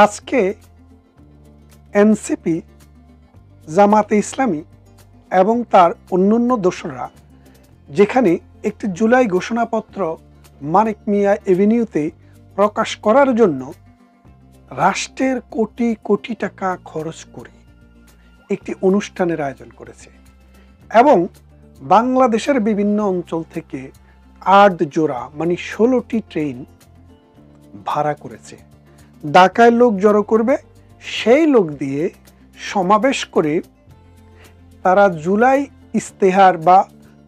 আজকে এনসিপি, জামাতে ইসলামী এবং তার অন্যান্য দোসররা যেখানে একটি জুলাই ঘোষণাপত্র মানিক মিয়া এভিনিউতে প্রকাশ করার জন্য রাষ্ট্রের কোটি কোটি টাকা খরচ করে একটি অনুষ্ঠানের আয়োজন করেছে এবং বাংলাদেশের বিভিন্ন অঞ্চল থেকে ৮ জোড়া মানে ১৬টি ট্রেন ভাড়া করেছে। ঢাকায় লোক জড়ো করবে, সেই লোক দিয়ে সমাবেশ করে তারা জুলাই ইস্তেহার বা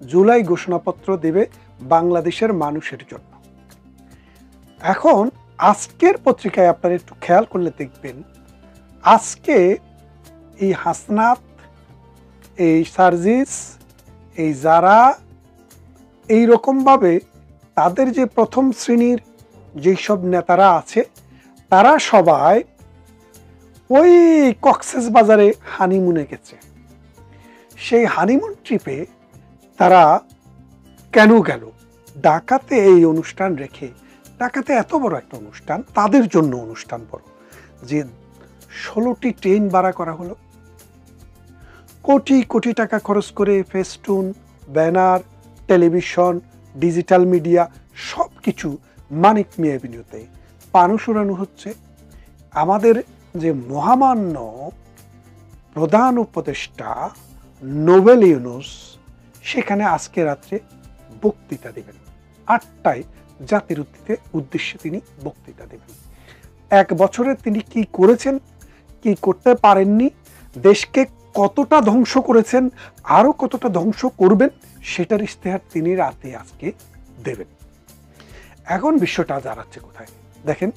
জুলাই ঘোষণাপত্র দেবে বাংলাদেশের মানুষের জন্য। এখন আজকের পত্রিকায় আপনারা একটু খেয়াল করলে দেখবেন, আজকে এই হাসনাত, এই সার্জিস, এই যারা এই রকমভাবে তাদের যে প্রথম শ্রেণীর যেই সব নেতারা আছে তারা সবাই ওই কক্সবাজারে হানিমুনে গেছে। সেই হানিমুন ট্রিপে তারা কেন গেল? ঢাকাতে এই অনুষ্ঠান রেখে, ঢাকাতে এত বড় একটা অনুষ্ঠান, তাদের জন্য অনুষ্ঠান বড়, যে ১৬টি ট্রেন ভাড়া করা হলো, কোটি কোটি টাকা খরচ করে festoon, banner, television, digital media সব কিছু মানিক মিয়া এভিনিউতে পানুষ উড়ানো হচ্ছে। আমাদের যে মহামান্য প্রধান উপদেষ্টা নোবেল ইউনুস সেখানে আজকে রাত্রে বক্তৃতা দেবেন। ৮টায় জাতির উদ্দেশ্যে তিনি বক্তৃতা দেবেন। ১ বছরে তিনি কি করেছেন, কি করতে পারেননি, দেশকে কতটা ধ্বংস করেছেন, আরও কতটা ধ্বংস করবেন, সেটার ইশতেহার তিনি রাতে আজকে দেবেন। এখন বিষয়টা দাঁড়াচ্ছে কোথায় দেখেন,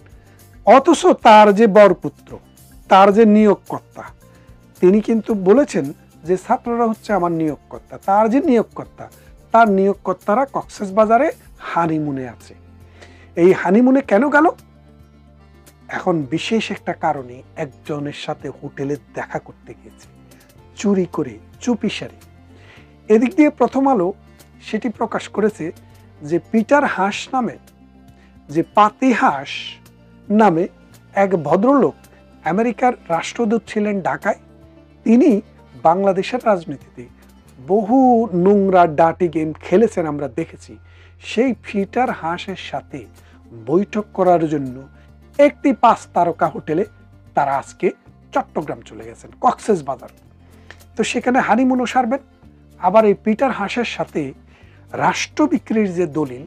অথচ তার যে বরপুত্র, তার যে নিয়োগকর্তা, তিনি কিন্তু বলেছেন যে ছাত্ররা হচ্ছে আমার নিয়োগকর্তা। তার যে নিয়োগকর্তা, তার নিয়োগকর্তারা কক্সবাজারে হানিমুনে আছে। এই হানিমুনে কেন গেল? এখন বিশেষ একটা কারণে একজনের সাথে হোটেলে দেখা করতে গিয়েছে, চুরি করে, চুপিসারে। এদিক দিয়ে প্রথম আলো সেটি প্রকাশ করেছে যে পিটার হাস নামে, যে পাতিহাস নামে এক ভদ্রলোক আমেরিকার রাষ্ট্রদূত ছিলেন ঢাকায়। তিনি বাংলাদেশের রাজনীতিতে বহু নোংরা ডাটি গেম খেলেছেন, আমরা দেখেছি। সেই পিটার হাসের সাথে বৈঠক করার জন্য একটি ৫ তারকা হোটেলে তারা আজকে চট্টগ্রাম চলে গেছেন, কক্সবাজার। তো সেখানে হানিমুনও সারবেন, আবার এই পিটার হাসের সাথে রাষ্ট্র বিক্রির যে দলিল,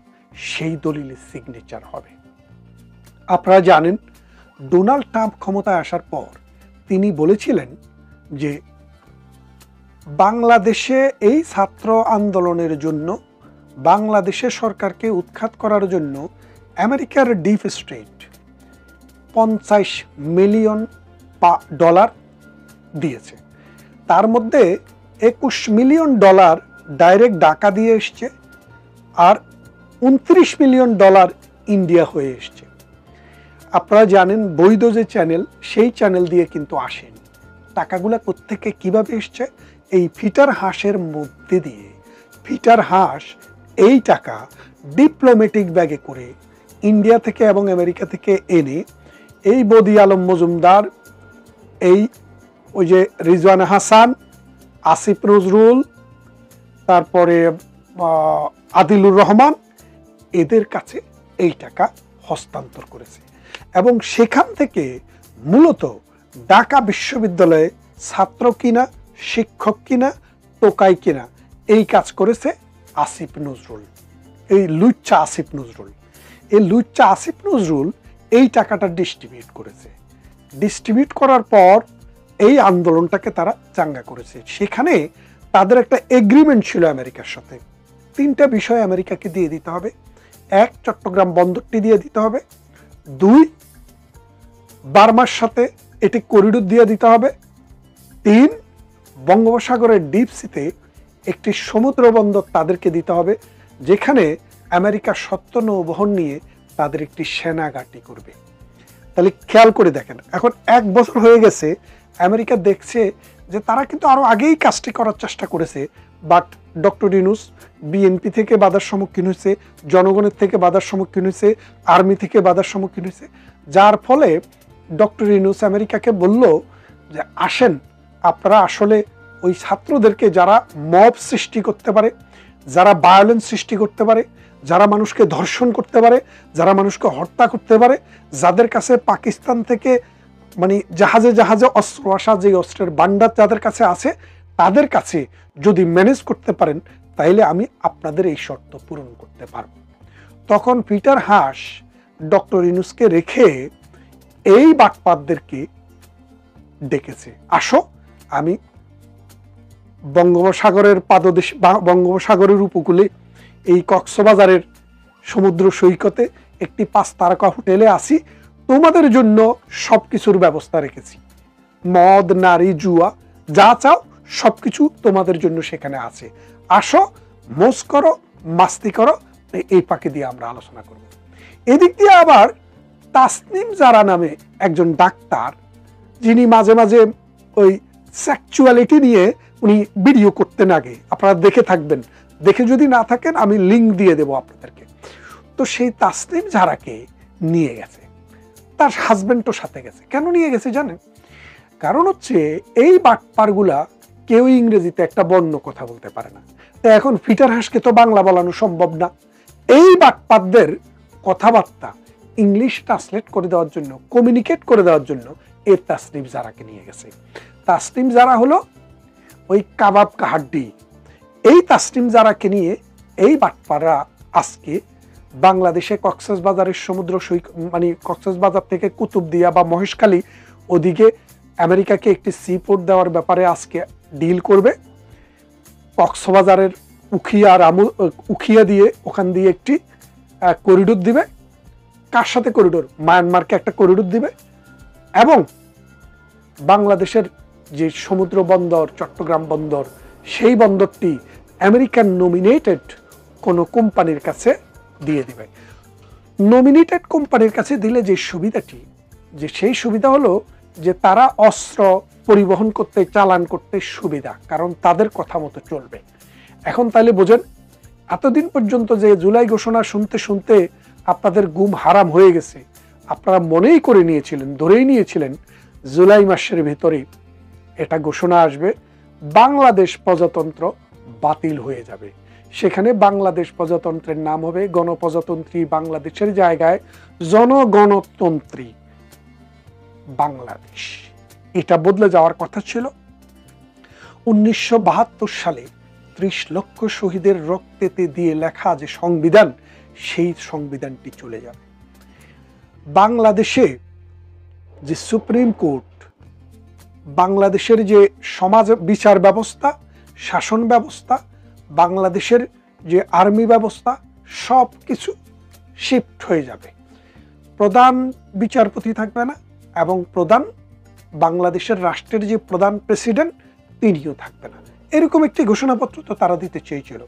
সেই দলিলের সিগনেচার হবে। আপনারা জানেন, ডোনাল্ড ট্রাম্প ক্ষমতায় আসার পর তিনি বলেছিলেন যে বাংলাদেশে এই ছাত্র আন্দোলনের জন্য, বাংলাদেশের সরকারকে উৎখাত করার জন্য আমেরিকার ডিপ স্টেট $50 মিলিয়ন দিয়েছে। তার মধ্যে $21 মিলিয়ন ডাইরেক্ট ঢাকা দিয়ে এসছে, আর $29 মিলিয়ন ইন্ডিয়া হয়ে এসছে। আপনারা জানেন, বৈধ যে চ্যানেল, সেই চ্যানেল দিয়ে কিন্তু আসেন। টাকাগুলো কোত্থেকে কিভাবে এসছে? এই পিটার হাসের মধ্যে দিয়ে পিটার হাস এই টাকা ডিপ্লোম্যাটিক ব্যাগে করে ইন্ডিয়া থেকে এবং আমেরিকা থেকে এনে এই বদি আলম মজুমদার, ওই যে রিজওয়ান হাসান, আসিফ নজরুল, তারপরে আদিলুর রহমান, এদের কাছে এই টাকা হস্তান্তর করেছে। এবং সেখান থেকে মূলত ঢাকা বিশ্ববিদ্যালয়ে ছাত্র কিনা, শিক্ষক কিনা, টোকাই কিনা, এই কাজ করেছে আসিফ নজরুল, এই লুচ্চা আসিফ নজরুল। এই লুচ্চা আসিফ নজরুল এই টাকাটা ডিস্ট্রিবিউট করেছে। ডিস্ট্রিবিউট করার পর এই আন্দোলনটাকে তারা চাঙ্গা করেছে। সেখানে তাদের একটা এগ্রিমেন্ট ছিল আমেরিকার সাথে। 3টা বিষয় আমেরিকাকে দিয়ে দিতে হবে। 1, চট্টগ্রাম বন্দরটি দিয়ে দিতে হবে। 2, বার্মার সাথে এটি করিডোর দিয়ে দিতে হবে। 3, বঙ্গোপসাগরের ডিপ সিতে একটি সমুদ্র বন্দর তাদেরকে দিতে হবে, যেখানে আমেরিকা সত্য নৌবহর নিয়ে তাদের একটি সেনা ঘাঁটি করবে। তাহলে খেয়াল করে দেখেন, এখন 1 বছর হয়ে গেছে, আমেরিকা দেখছে যে তারা কিন্তু আরো আগেই কাজটি করার চেষ্টা করেছে, বাট ডক্টর ইউনূস বিএনপি থেকে বাধার সম্মুখীন হয়েছে, জনগণের থেকে বাধার সম্মুখীন হয়েছে, আর্মি থেকে বাধার সম্মুখীন হয়েছে, যার ফলে ডক্টর ইউনূস আমেরিকাকে বলল যে আসেন আপনারা আসলে ওই ছাত্রদেরকে যারা মব সৃষ্টি করতে পারে, যারা ভায়োলেন্স সৃষ্টি করতে পারে, যারা মানুষকে ধর্ষণ করতে পারে, যারা মানুষকে হত্যা করতে পারে, যাদের কাছে পাকিস্তান থেকে মানে জাহাজে জাহাজে অস্ত্র আসা, যে অস্ত্রের ভান্ডার যাদের কাছে আছে, তাদের কাছে যদি ম্যানেজ করতে পারেন তাইলে আমি আপনাদের এই শর্ত পূরণ করতে পারব। তখন পিটার হাস ডক্টর ইউনূসকে রেখে এই বাটপাতদেরকে ডেকেছে, আসো আমি বঙ্গোপসাগরের পাদদেশ, বঙ্গোপসাগরের উপকূলে এই কক্সবাজারের সমুদ্র সৈকতে একটি 5 তারকা হোটেলে আসি, তোমাদের জন্য সবকিছুর ব্যবস্থা রেখেছি, মদ, নারী, জুয়া, যা চাও সবকিছু তোমাদের জন্য সেখানে আছে, আসো মোজ করো, মাস্তি করো। এই পাকে দিয়ে আমরা আলোচনা করব। এদিক দিয়ে আবার তাসনিম জারা নামে একজন ডাক্তার, যিনি মাঝে মাঝে ওই সেক্সুয়ালিটি নিয়ে উনি ভিডিও করতেন আগে, আপনারা দেখে থাকবেন, দেখে যদি না থাকেন আমি লিঙ্ক দিয়ে দেব আপনাদেরকে। তো সেই তাসনিম জারাকে নিয়ে গেছে, তার হাজবেন্ডও সাথে গেছে। কেন নিয়ে গেছে জানেন? কারণ হচ্ছে এই বাটপারগুলা কেউ ইংরেজিতে একটা বর্ণ কথা বলতে পারে না, তো এখন পিটার হাসকে তো বাংলা বলানো সম্ভব না। এই বাটপারদের কথাবার্তা ইংলিশ ট্রান্সলেট করে দেওয়ার জন্য, কমিউনিকেট করে দেওয়ার জন্য এই তাসনিম জারাকে নিয়ে গেছে। তাসনিম জারা হলো ওই কাবাব কাহাড্ডি। এই তাসনিম জারাকে নিয়ে এই বাটপাররা আজকে বাংলাদেশে কক্সবাজারের সমুদ্র সৈকত, মানে কক্সবাজার থেকে কুতুবদিয়া বা মহেশখালী ওদিকে আমেরিকাকে একটি সি পোর্ট দেওয়ার ব্যাপারে আজকে ডিল করবে। কক্সবাজারের উখিয়া দিয়ে ওখান দিয়ে একটি করিডোর দিবে। কার সাথে করিডোর? মায়ানমারকে একটা করিডোর দিবে, এবং বাংলাদেশের যে সমুদ্র বন্দর, চট্টগ্রাম বন্দর, সেই বন্দরটি আমেরিকান নমিনেটেড কোনো কোম্পানির কাছে দিয়ে দিবে। নমিনেটেড কোম্পানির কাছে দিলে যে সুবিধাটি, যে সেই সুবিধা হলো যে তারা অস্ত্র পরিবহন করতে, চালান করতে সুবিধা, কারণ তাদের কথা মতো চলবে। এখন তাহলে বোঝেন, এতদিন পর্যন্ত যে জুলাই ঘোষণা শুনতে শুনতে আপনাদের ঘুম হারাম হয়ে গেছে, আপনারা মনেই করে নিয়েছিলেন, ধরেই নিয়েছিলেন জুলাই মাসের ভিতরে এটা ঘোষণা আসবে, বাংলাদেশ প্রজাতন্ত্র বাতিল হয়ে যাবে। সেখানে বাংলাদেশ প্রজাতন্ত্রের নাম হবে গণপ্রজাতন্ত্রী বাংলাদেশের জায়গায় জনগণতন্ত্রী বাংলাদেশ। এটা বদলে যাওয়ার কথা ছিল। 1972 সালে 30 লক্ষ শহীদের রক্তেতে দিয়ে লেখা যে সংবিধান, সেই সংবিধানটি চলে যাবে। বাংলাদেশে যে সুপ্রিম কোর্ট, বাংলাদেশের যে সমাজ বিচার ব্যবস্থা, শাসন ব্যবস্থা, বাংলাদেশের যে আর্মি ব্যবস্থা, সব কিছু শিফট হয়ে যাবে। প্রধান বিচারপতি থাকবে না, এবং প্রধান বাংলাদেশের রাষ্ট্রের যে প্রধান প্রেসিডেন্ট, তিনিও থাকবে না। এরকম একটি ঘোষণাপত্র তো তারা দিতে চেয়েছিল।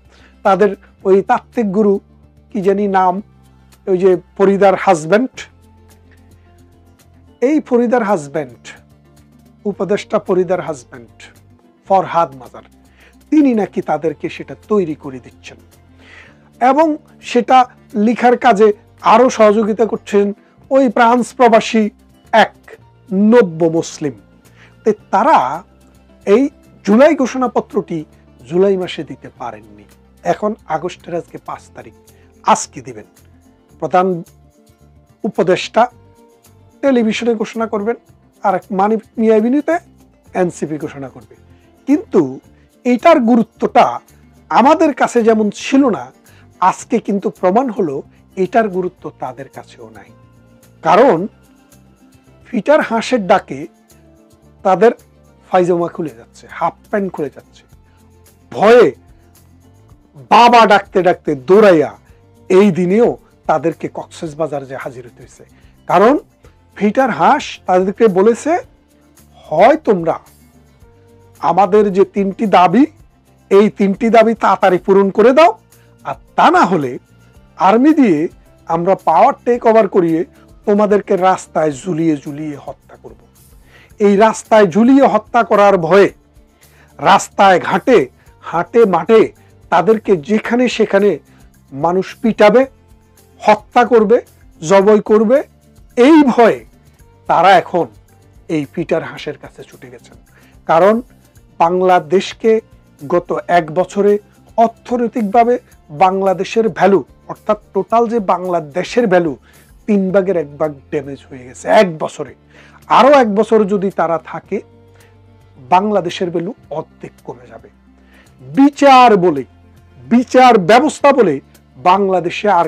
তাদের ওই তাত্ত্বিক গুরু, কি জানি নাম, ওই যে ফরিদার হাজব্যান্ড, এই ফরিদার হাজব্যান্ড, উপদেষ্টা ফরিদার হাজব্যান্ড ফরহাদ মাজার, তিনি নাকি তাদেরকে সেটা তৈরি করে দিচ্ছেন, এবং সেটা লিখার কাজে আরো সহযোগিতা করছেন ওই ফ্রান্স প্রবাসী এক নব্য মুসলিম। তারা এই জুলাই ঘোষণাপত্রটি জুলাই মাসে দিতে পারেননি। এখন আগস্টের আজকে 5 তারিখ, আজকে দিবেন। প্রধান উপদেষ্টা টেলিভিশনে ঘোষণা করবেন, আর এক মানিক মিয়া এভিনিউতে এনসিপি ঘোষণা করবে। কিন্তু এইটার গুরুত্বটা আমাদের কাছে যেমন ছিল না, আজকে কিন্তু প্রমাণ হলো এটার গুরুত্ব তাদের কাছেও নাই। কারণ পিটার হাসের ডাকে তাদের ফাইজামা খুলে যাচ্ছে, হাফ প্যান্ট খুলে যাচ্ছে, ভয়ে বাবা ডাকতে ডাকতে দৌড়াইয়া এই দিনেও তাদেরকে কক্সবাজার যে হাজির হতে হয়েছে। কারণ পিটার হাস তাদেরকে বলেছে, হয় তোমরা আমাদের যে 3টি দাবি, এই 3টি দাবি তাড়াতাড়ি পূরণ করে দাও, আর তা না হলে আর্মি দিয়ে আমরা পাওয়ার টেক ওভার করিয়ে তোমাদেরকে রাস্তায় ঝুলিয়ে ঝুলিয়ে হত্যা করব। এই রাস্তায় ঝুলিয়ে হত্যা করার ভয়ে রাস্তায় ঘাটে, হাটে মাঠে তাদেরকে যেখানে সেখানে মানুষ পিটাবে, হত্যা করবে, জবাই করবে। এই ভয়ে তারা এখন এই পিটার হাসের কাছে ছুটে গেছেন। কারণ বাংলাদেশকে গত 1 বছরে অর্থনৈতিকভাবে বাংলাদেশের ভ্যালু, অর্থাৎ টোটাল যে বাংলাদেশের ভ্যালু 3 ভাগের 1 ভাগ ড্যামেজ হয়ে গেছে 1 বছরে। আরো 1 বছর যদি তারা থাকে, বাংলাদেশের ভ্যালু অর্ধেক কমে যাবে। বিচার ব্যবস্থা বলে বাংলাদেশে আর